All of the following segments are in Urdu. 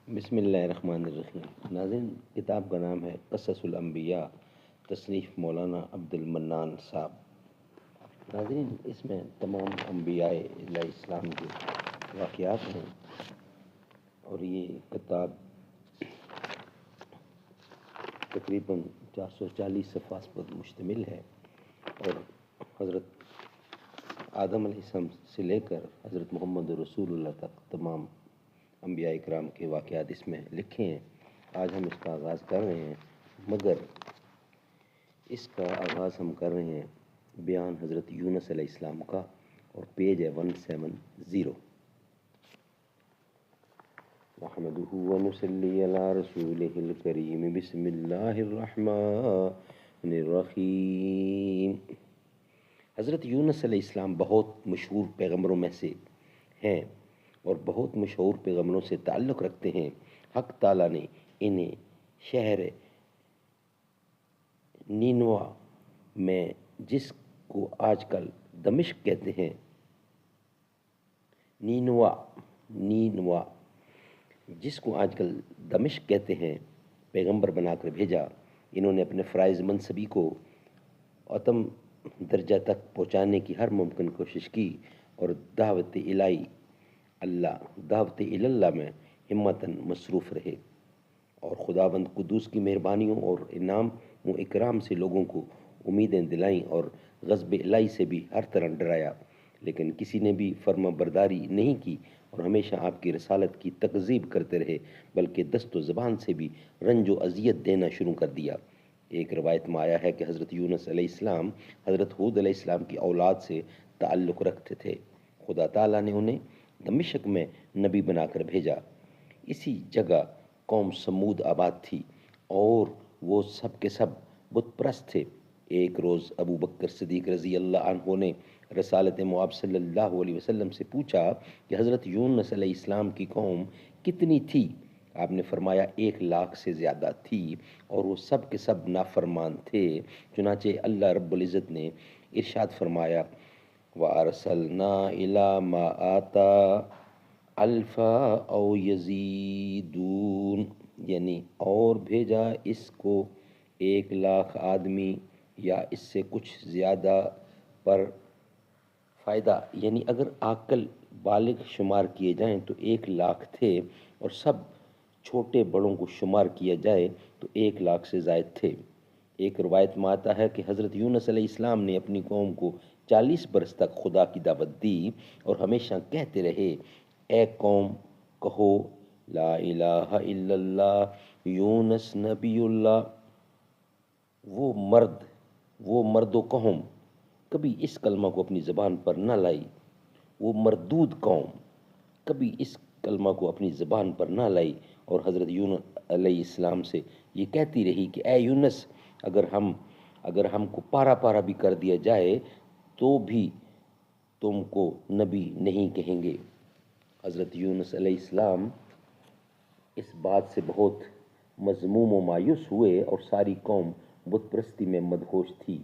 بسم اللہ الرحمن الرحیم۔ ناظرین، کتاب کا نام ہے قصص الانبیاء، تصنیف مولانا عبد المنان صاحب۔ ناظرین، اس میں تمام انبیاء علیہ السلام کے واقعات ہیں اور یہ کتاب تقریباً 440 صفحات پر مشتمل ہے اور حضرت آدم علیہ السلام سے لے کر حضرت محمد رسول اللہ تک تمام انبیاء اکرام کے واقعات اس میں لکھے ہیں۔ آج ہم اس کا آغاز کر رہے ہیں، مگر اس کا آغاز ہم کر رہے ہیں بیان حضرت یونس علیہ السلام کا، اور پیج ہے 170۔ نحمدہ ونصلی علی رسولہ الکریم، بسم اللہ الرحمن الرحیم۔ حضرت یونس علیہ السلام بہت مشہور پیغمبروں میں سے ہیں اور بہت مشہور پیغمبروں سے تعلق رکھتے ہیں۔ حق تعالیٰ نے انہیں شہر نینوا میں، جس کو آج کل دمشق کہتے ہیں، نینوا جس کو آج کل دمشق کہتے ہیں، پیغمبر بنا کر بھیجا۔ انہوں نے اپنے فرائض منصبی کو اتم درجہ تک پہنچانے کی ہر ممکن کوشش کی اور دعوت اللہ میں ہمتاً مصروف رہے، اور خداوند قدوس کی مہربانیوں اور انعام و اکرام سے لوگوں کو امیدیں دلائیں اور غضب الہی سے بھی ہر طرح ڈرایا، لیکن کسی نے بھی فرما برداری نہیں کی اور ہمیشہ آپ کی رسالت کی تکذیب کرتے رہے، بلکہ دست و زبان سے بھی رنج و اذیت دینا شروع کر دیا۔ ایک روایت میں آیا ہے کہ حضرت یونس علیہ السلام حضرت ہود علیہ السلام کی اولاد سے تعلق رکھتے تھے۔ خدا تعالیٰ نے انہیں دمشق میں نبی بنا کر بھیجا۔ اسی جگہ قوم سمود آباد تھی اور وہ سب کے سب بت پرست تھے۔ ایک روز ابو بکر صدیق رضی اللہ عنہ نے رسالت مآب صلی اللہ علیہ وسلم سے پوچھا کہ حضرت یونس علیہ السلام کی قوم کتنی تھی؟ آپ نے فرمایا 1,00,000 سے زیادہ تھی اور وہ سب کے سب نافرمان تھے۔ چنانچہ اللہ رب العزت نے ارشاد فرمایا وَأَرْسَلْنَا إِلَى مَا آتَى الفا او یزیدون، یعنی اور بھیجا اس کو 1,00,000 آدمی یا اس سے کچھ زیادہ پر فائدہ، یعنی اگر عاقل بالغ شمار کیے جائیں تو 1,00,000 تھے، اور سب چھوٹے بڑوں کو شمار کیا جائے تو 1,00,000 سے زائد تھے۔ ایک روایت میں آتا ہے کہ حضرت یونس علیہ السلام نے اپنی قوم کو 40 برس تک خدا کی دعوت دی اور ہمیشہ کہتے رہے، اے قوم کہو لا الہ الا اللہ، یونس نبی اللہ۔ وہ مرد و قوم کبھی اس کلمہ کو اپنی زبان پر نہ لائی، وہ مردود قوم کبھی اس کلمہ کو اپنی زبان پر نہ لائی اور حضرت یونس علیہ السلام سے یہ کہتی رہی کہ اے یونس، اگر ہم کو پارا پارا بھی کر دیا جائے تو بھی تم کو نبی نہیں کہیں گے۔ حضرت یونس علیہ السلام اس بات سے بہت مذموم و مایوس ہوئے اور ساری قوم بت پرستی میں مدہوش تھی۔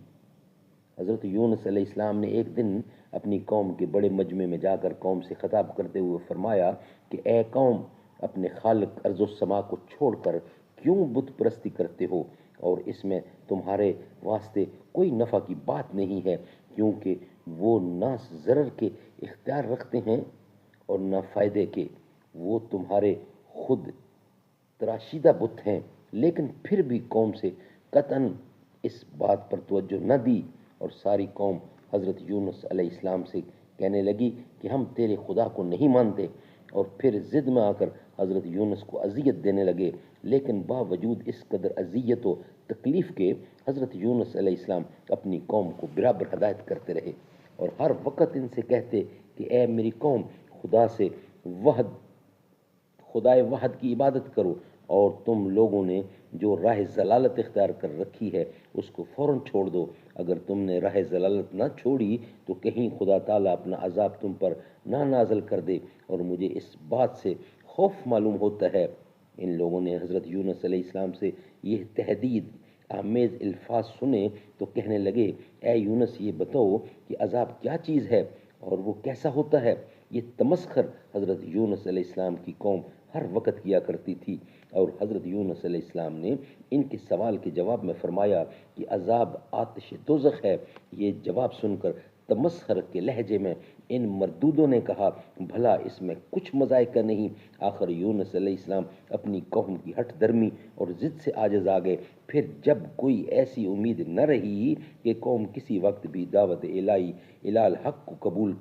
حضرت یونس علیہ السلام نے ایک دن اپنی قوم کے بڑے مجمع میں جا کر قوم سے خطاب کرتے ہوئے فرمایا کہ اے قوم، اپنے خالق ارض و سما کو چھوڑ کر کیوں بت پرستی کرتے ہو، اور اس میں تمہارے واسطے کوئی نفع کی بات نہیں ہے، کیونکہ وہ نہ ضرر کے اختیار رکھتے ہیں اور نہ فائدے کے۔ وہ تمہارے خود تراشیدہ بت ہیں۔ لیکن پھر بھی قوم سے قطعاً اس بات پر توجہ نہ دی اور ساری قوم حضرت یونس علیہ السلام سے کہنے لگی کہ ہم تیرے خدا کو نہیں مانتے، اور پھر ضد میں آ کر حضرت یونس کو اذیت دینے لگے۔ لیکن باوجود اس قدر اذیت و تکلیف کے حضرت یونس علیہ السلام اپنی قوم کو برابر ہدایت کرتے رہے اور ہر وقت ان سے کہتے کہ اے میری قوم، خدائے وحد کی عبادت کرو، اور تم لوگوں نے جو راہ ضلالت اختیار کر رکھی ہے اس کو فوراً چھوڑ دو۔ اگر تم نے راہ ضلالت نہ چھوڑی تو کہیں خدا تعالیٰ اپنا عذاب تم پر نہ نازل کر دے، اور مجھے اس بات سے خوف معلوم ہوتا ہے۔ ان لوگوں نے حضرت یونس علیہ السلام سے یہ تہدید آمیز الفاظ سنے تو کہنے لگے، اے یونس، یہ بتاؤ کہ عذاب کیا چیز ہے اور وہ کیسا ہوتا ہے؟ یہ تمسخر حضرت یونس علیہ السلام کی قوم ہر وقت کیا کرتی تھی۔ اور حضرت یونس علیہ السلام نے ان کے سوال کے جواب میں فرمایا کہ عذاب آتش دوزخ ہے۔ یہ جواب سن کر تمسخر کے لہجے میں ان مردودوں نے کہا بھلا اس میں کچھ مذائقہ نہیں۔ آخر یونس علیہ السلام اپنی قوم کی ہٹ درمی اور ضد سے عاجز آ گئے۔ پھر جب کوئی ایسی امید نہ رہی کہ قوم کسی وقت بھی دعوت الہی الحق کو قبول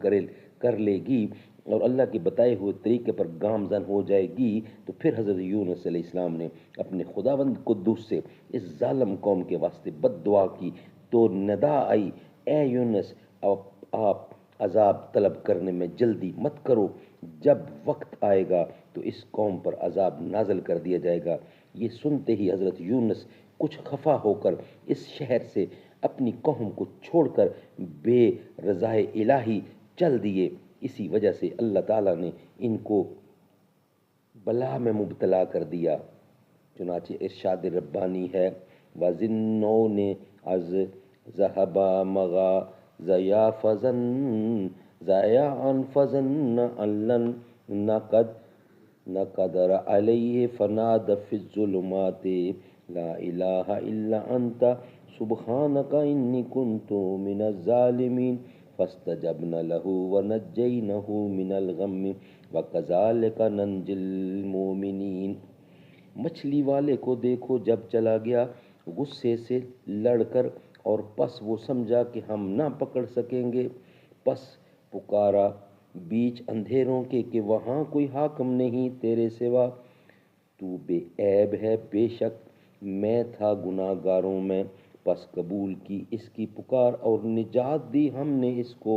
کر لے گی اور اللہ کے بتائے ہوئے طریقے پر گامزن ہو جائے گی، تو پھر حضرت یونس علیہ السلام نے اپنے خداوند قدوس سے اس ظالم قوم کے واسطے بد دعا کی تو ندا آئی، اے یونس آپ عذاب طلب کرنے میں جلدی مت کرو، جب وقت آئے گا تو اس قوم پر عذاب نازل کر دیا جائے گا۔ یہ سنتے ہی حضرت یونس کچھ خفا ہو کر اس شہر سے اپنی قوم کو چھوڑ کر بے رضائے الہی چل دیے۔ اسی وجہ سے اللہ تعالیٰ نے ان کو بلا میں مبتلا کر دیا۔ چنانچہ ارشاد ربانی ہے وَظِنُّونِ از ذَهَبَ مَغَازِیَ ضَیَاعًا فَظَنَّ أَن لَّن نَّقْدِرَ عَلَیْهِ فَنَادَىٰ فِی الظُّلُمَاتِ لَا إِلَٰهَ إِلَّا أَنتَ سُبْحَانَکَ إِنِّی کُنتُ مِنَ الظَّالِمِینَ فَاسْتَجَبْنَا لَهُ وَنَجَّیْنَاهُ مِنَ الْغَمِّ وَکَذَٰلِکَ نَنجِی الْمُؤْمِنِینَ۔ مچھلی والے کو دیکھو جب چلا گیا غصے سے لڑ کر، اور پس وہ سمجھا کہ ہم نہ پکڑ سکیں گے، پس پکارا بیچ اندھیروں کے کہ وہاں کوئی حاکم نہیں تیرے سوا، تو بے عیب ہے، بے شک میں تھا گناہ گاروں میں۔ پس قبول کی اس کی پکار اور نجات دی ہم نے اس کو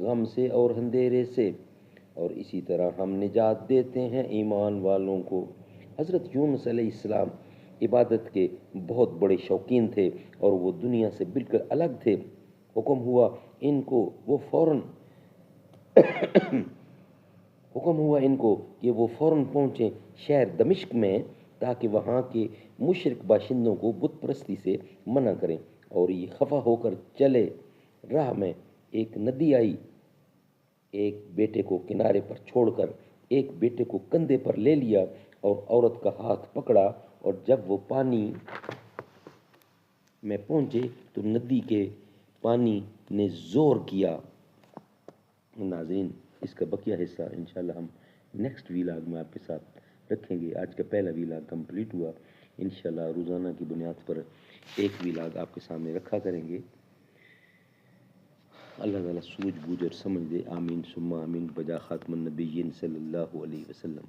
غم سے اور اندھیرے سے، اور اسی طرح ہم نجات دیتے ہیں ایمان والوں کو۔ حضرت یونس علیہ السلام عبادت کے بہت بڑے شوقین تھے اور وہ دنیا سے بالکل الگ تھے۔ حکم ہوا ان کو کہ وہ فوراً پہنچیں شہر دمشق میں تاکہ وہاں کے مشرک باشندوں کو بت پرستی سے منع کریں۔ اور یہ خفا ہو کر چلے، راہ میں ایک ندی آئی، ایک بیٹے کو کنارے پر چھوڑ کر ایک بیٹے کو کندھے پر لے لیا اور عورت کا ہاتھ پکڑا، اور جب وہ پانی میں پہنچے تو ندی کے پانی نے زور کیا۔ ناظرین، اس کا بقیہ حصہ انشاءاللہ ہم نیکسٹ ویلاگ میں آپ کے ساتھ رکھیں گے۔ آج کا پہلا ویلاگ کمپلیٹ ہوا، انشاءاللہ روزانہ کی بنیاد پر ایک ویلاگ آپ کے سامنے رکھا کریں گے۔ اللہ تعالیٰ سوجھ بوجھ اور سمجھ دے، آمین ثم آمین، بجا خاتم النبیین صلی اللہ علیہ وسلم۔